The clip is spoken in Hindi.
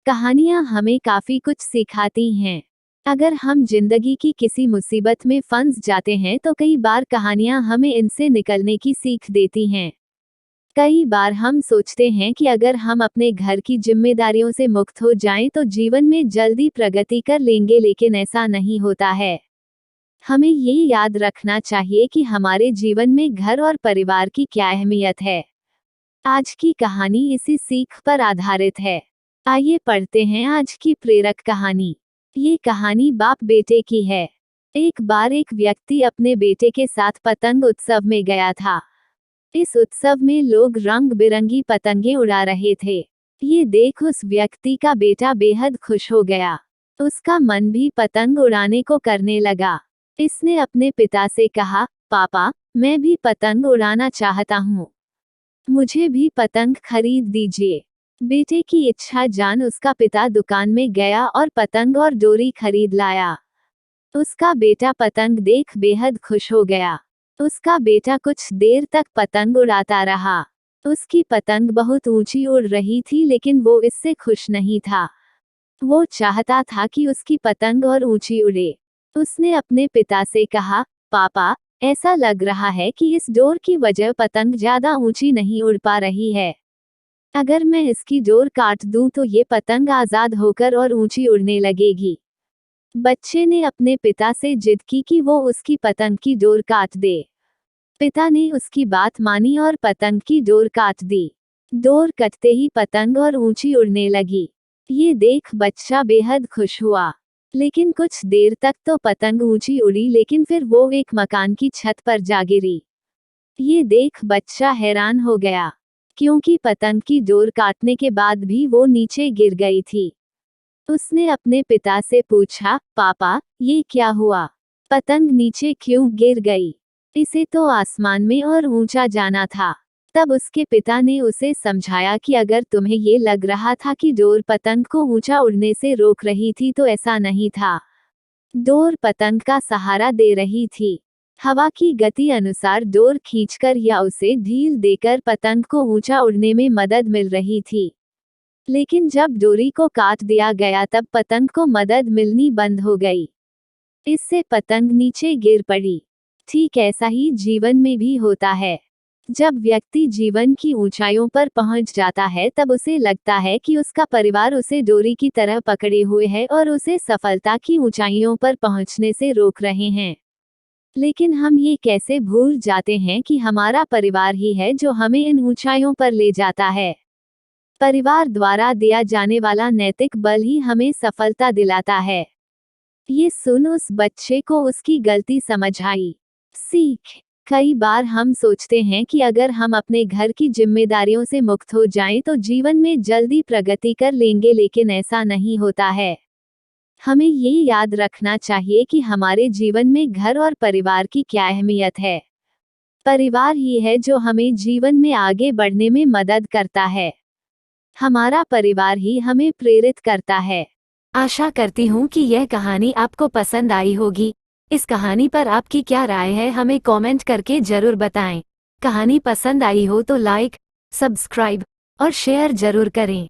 कहानियाँ हमें काफी कुछ सिखाती हैं। अगर हम जिंदगी की किसी मुसीबत में फंस जाते हैं तो कई बार कहानियाँ हमें इनसे निकलने की सीख देती हैं। कई बार हम सोचते हैं कि अगर हम अपने घर की जिम्मेदारियों से मुक्त हो जाएं तो जीवन में जल्दी प्रगति कर लेंगे, लेकिन ऐसा नहीं होता है। हमें ये याद रखना चाहिए कि हमारे जीवन में घर और परिवार की क्या अहमियत है। आज की कहानी इसी सीख पर आधारित है। आइए पढ़ते हैं आज की प्रेरक कहानी। ये कहानी बाप बेटे की है। एक बार एक व्यक्ति अपने बेटे के साथ पतंग उत्सव में गया था। इस उत्सव में लोग रंग बिरंगी पतंगें उड़ा रहे थे। ये देख उस व्यक्ति का बेटा बेहद खुश हो गया। उसका मन भी पतंग उड़ाने को करने लगा। इसने अपने पिता से कहा, पापा, मैं भी पतंग उड़ाना चाहता हूँ। मुझे भी पतंग खरीद दीजिए। बेटे की इच्छा जान उसका पिता दुकान में गया और पतंग और डोरी खरीद लाया। उसका बेटा पतंग देख बेहद खुश हो गया। उसका बेटा कुछ देर तक पतंग उड़ाता रहा। उसकी पतंग बहुत ऊंची उड़ रही थी, लेकिन वो इससे खुश नहीं था। वो चाहता था कि उसकी पतंग और ऊंची उड़े। उसने अपने पिता से कहा, पापा, ऐसा लग रहा है कि इस डोर की वजह पतंग ज्यादा ऊंची नहीं उड़ पा रही है। अगर मैं इसकी डोर काट दूं तो ये पतंग आजाद होकर और ऊंची उड़ने लगेगी। बच्चे ने अपने पिता से जिद की कि वो उसकी पतंग की डोर काट दे। पिता ने उसकी बात मानी और पतंग की डोर काट दी। डोर कटते ही पतंग और ऊंची उड़ने लगी। ये देख बच्चा बेहद खुश हुआ। लेकिन कुछ देर तक तो पतंग ऊंची उड़ी, लेकिन फिर वो एक मकान की छत पर जा गिरी। ये देख बच्चा हैरान हो गया, क्योंकि पतंग की डोर काटने के बाद भी वो नीचे गिर गई थी। उसने अपने पिता से पूछा, पापा, ये क्या हुआ? पतंग नीचे क्यों गिर गई? इसे तो आसमान में और ऊंचा जाना था। तब उसके पिता ने उसे समझाया कि अगर तुम्हें ये लग रहा था कि डोर पतंग को ऊंचा उड़ने से रोक रही थी तो ऐसा नहीं था। डोर पतंग का सहारा दे रही थी। हवा की गति अनुसार डोर खींचकर या उसे ढील देकर पतंग को ऊंचा उड़ने में मदद मिल रही थी। लेकिन जब डोरी को काट दिया गया तब पतंग को मदद मिलनी बंद हो गई। इससे पतंग नीचे गिर पड़ी। ठीक ऐसा ही जीवन में भी होता है। जब व्यक्ति जीवन की ऊंचाइयों पर पहुंच जाता है तब उसे लगता है कि उसका परिवार उसे डोरी की तरह पकड़े हुए है और उसे सफलता की ऊंचाइयों पर पहुंचने से रोक रहे हैं। लेकिन हम ये कैसे भूल जाते हैं कि हमारा परिवार ही है जो हमें इन ऊंचाइयों पर ले जाता है। परिवार द्वारा दिया जाने वाला नैतिक बल ही हमें सफलता दिलाता है। ये सुन उस बच्चे को उसकी गलती समझ आई। सीख: कई बार हम सोचते हैं कि अगर हम अपने घर की जिम्मेदारियों से मुक्त हो जाएं तो जीवन में जल्दी प्रगति कर लेंगे, लेकिन ऐसा नहीं होता है। हमें ये याद रखना चाहिए कि हमारे जीवन में घर और परिवार की क्या अहमियत है। परिवार ही है जो हमें जीवन में आगे बढ़ने में मदद करता है। हमारा परिवार ही हमें प्रेरित करता है। आशा करती हूँ कि यह कहानी आपको पसंद आई होगी। इस कहानी पर आपकी क्या राय है, हमें कमेंट करके जरूर बताएं। कहानी पसंद आई हो तो लाइक, सब्सक्राइब और शेयर जरूर करें।